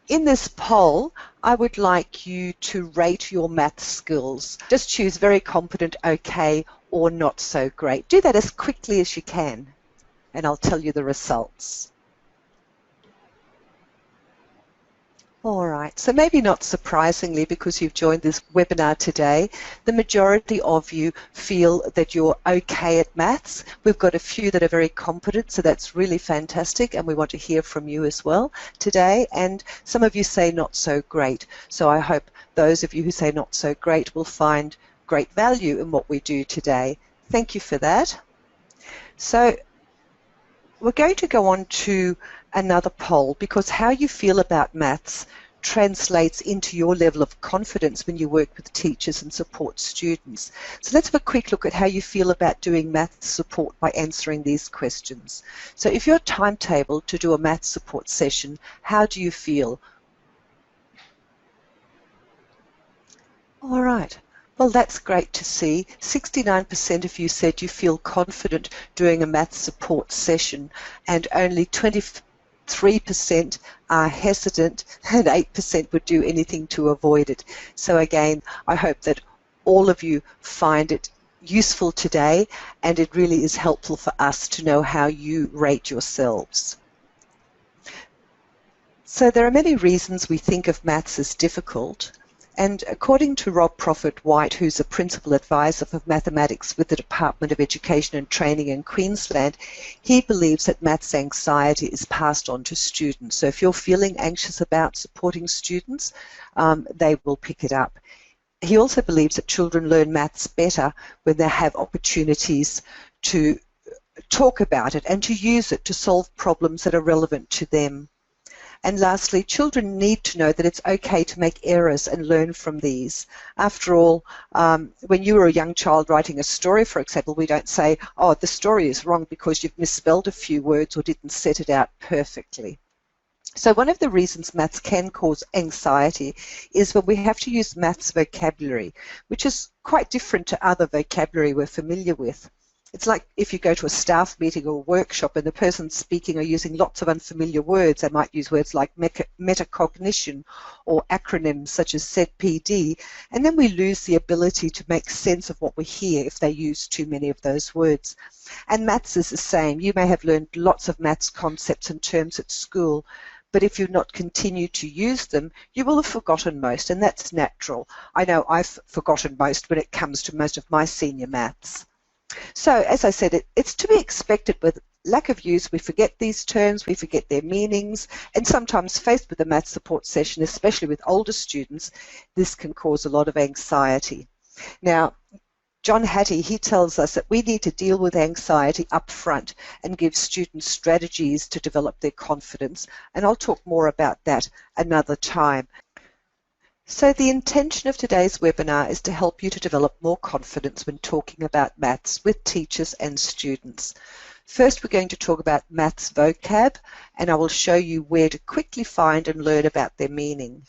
In this poll, I would like you to rate your math skills. Just choose very competent, okay, or not so great. Do that as quickly as you can, and I'll tell you the results. All right, so maybe not surprisingly, because you've joined this webinar today, the majority of you feel that you're okay at maths. We've got a few that are very competent, so that's really fantastic, and we want to hear from you as well today. And some of you say not so great, so I hope those of you who say not so great will find great value in what we do today. Thank you for that. So we're going to go on to another poll, because how you feel about maths translates into your level of confidence when you work with teachers and support students. So let's have a quick look at how you feel about doing maths support by answering these questions. So if you're timetabled to do a maths support session, how do you feel? All right. Well, that's great to see. 69% of you said you feel confident doing a maths support session, and only 23% are hesitant, and 8% would do anything to avoid it. So again, I hope that all of you find it useful today, and it really is helpful for us to know how you rate yourselves. So there are many reasons we think of maths as difficult. And according to Rob Prophet-White, who's a principal advisor for mathematics with the Department of Education and Training in Queensland, he believes that maths anxiety is passed on to students. So if you're feeling anxious about supporting students, they will pick it up. He also believes that children learn maths better when they have opportunities to talk about it and to use it to solve problems that are relevant to them. And lastly, children need to know that it's okay to make errors and learn from these. After all, when you were a young child writing a story, for example, we don't say, oh, the story is wrong because you've misspelled a few words or didn't set it out perfectly. So one of the reasons maths can cause anxiety is when we have to use maths vocabulary, which is quite different to other vocabulary we're familiar with. It's like if you go to a staff meeting or a workshop and the person speaking are using lots of unfamiliar words. They might use words like metacognition or acronyms such as ZPD, and then we lose the ability to make sense of what we hear if they use too many of those words. And maths is the same. You may have learned lots of maths concepts and terms at school, but if you've not continued to use them, you will have forgotten most, and that's natural. I know I've forgotten most when it comes to most of my senior maths. So, as I said, it's to be expected. With lack of use, we forget these terms, we forget their meanings, and sometimes faced with a maths support session, especially with older students, this can cause a lot of anxiety. Now, John Hattie, he tells us that we need to deal with anxiety up front and give students strategies to develop their confidence, and I'll talk more about that another time. So the intention of today's webinar is to help you to develop more confidence when talking about maths with teachers and students. First, we're going to talk about maths vocab, and I will show you where to quickly find and learn about their meaning.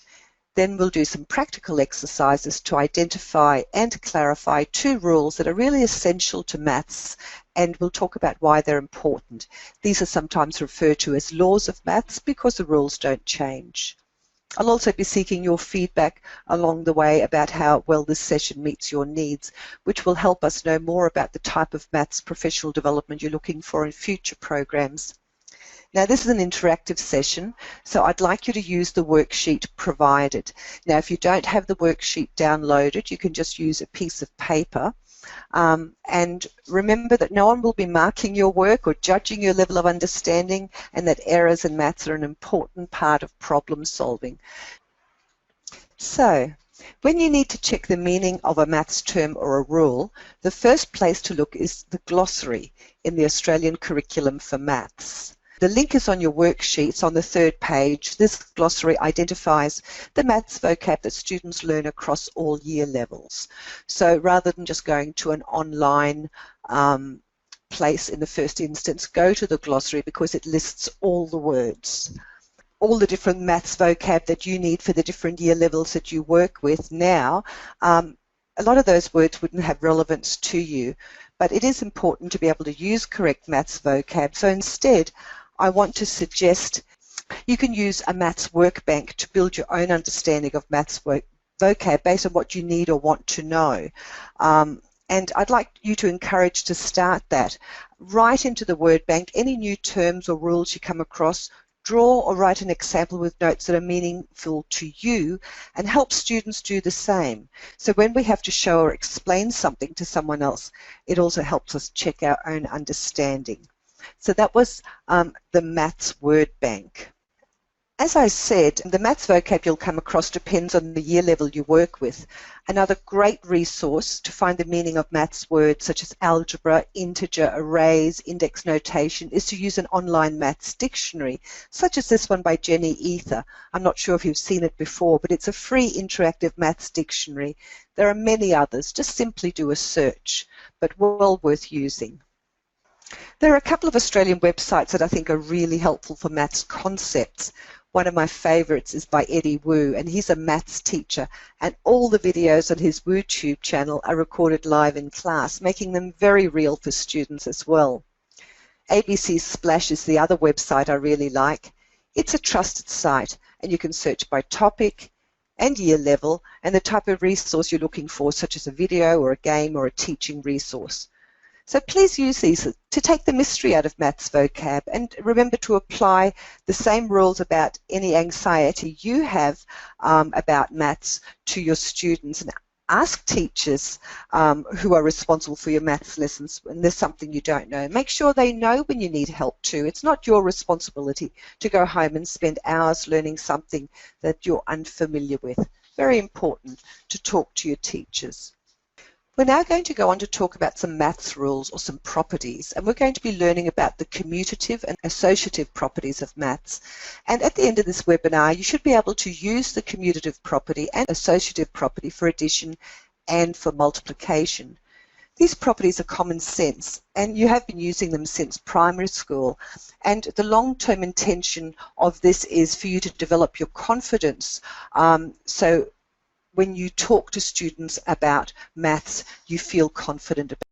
Then we'll do some practical exercises to identify and clarify 2 rules that are really essential to maths, and we'll talk about why they're important. These are sometimes referred to as laws of maths because the rules don't change. I'll also be seeking your feedback along the way about how well this session meets your needs, which will help us know more about the type of maths professional development you're looking for in future programs. Now, this is an interactive session, so I'd like you to use the worksheet provided. Now, if you don't have the worksheet downloaded, you can just use a piece of paper. And remember that no one will be marking your work or judging your level of understanding, and that errors in maths are an important part of problem solving. So, when you need to check the meaning of a maths term or a rule, the first place to look is the glossary in the Australian Curriculum for Maths. The link is on your worksheets on the 3rd page. This glossary identifies the maths vocab that students learn across all year levels. So rather than just going to an online place in the first instance, go to the glossary because it lists all the words, all the different maths vocab that you need for the different year levels that you work with. Now, a lot of those words wouldn't have relevance to you, but it is important to be able to use correct maths vocab. So instead, I want to suggest You can use a maths workbank to build your own understanding of maths vocab based on what you need or want to know. And I'd like you to encourage to start that. Write into the word bank any new terms or rules you come across. Draw or write an example with notes that are meaningful to you, and help students do the same. So when we have to show or explain something to someone else, it also helps us check our own understanding. So that was the maths word bank. As I said, the maths vocab you'll come across depends on the year level you work with. Another great resource to find the meaning of maths words such as algebra, integer, arrays, index notation is to use an online maths dictionary, such as this one by Jenny Ether. I'm not sure if you've seen it before, but it's a free interactive maths dictionary. There are many others. Just simply do a search, but well worth using. There are a couple of Australian websites that I think are really helpful for maths concepts. One of my favourites is by Eddie Wu, and he's a maths teacher, and all the videos on his WooTube channel are recorded live in class, making them very real for students as well. ABC Splash is the other website I really like. It's a trusted site, and you can search by topic and year level and the type of resource you're looking for, such as a video or a game or a teaching resource. So please use these to take the mystery out of maths vocab, and remember to apply the same rules about any anxiety you have about maths to your students, and ask teachers who are responsible for your maths lessons when there's something you don't know. Make sure they know when you need help too. It's not your responsibility to go home and spend hours learning something that you're unfamiliar with. Very important to talk to your teachers. We're now going to go on to talk about some maths rules or some properties, and we're going to be learning about the commutative and associative properties of maths. And at the end of this webinar, you should be able to use the commutative property and associative property for addition and for multiplication. These properties are common sense, and you have been using them since primary school. And the long-term intention of this is for you to develop your confidence. So when you talk to students about maths, you feel confident about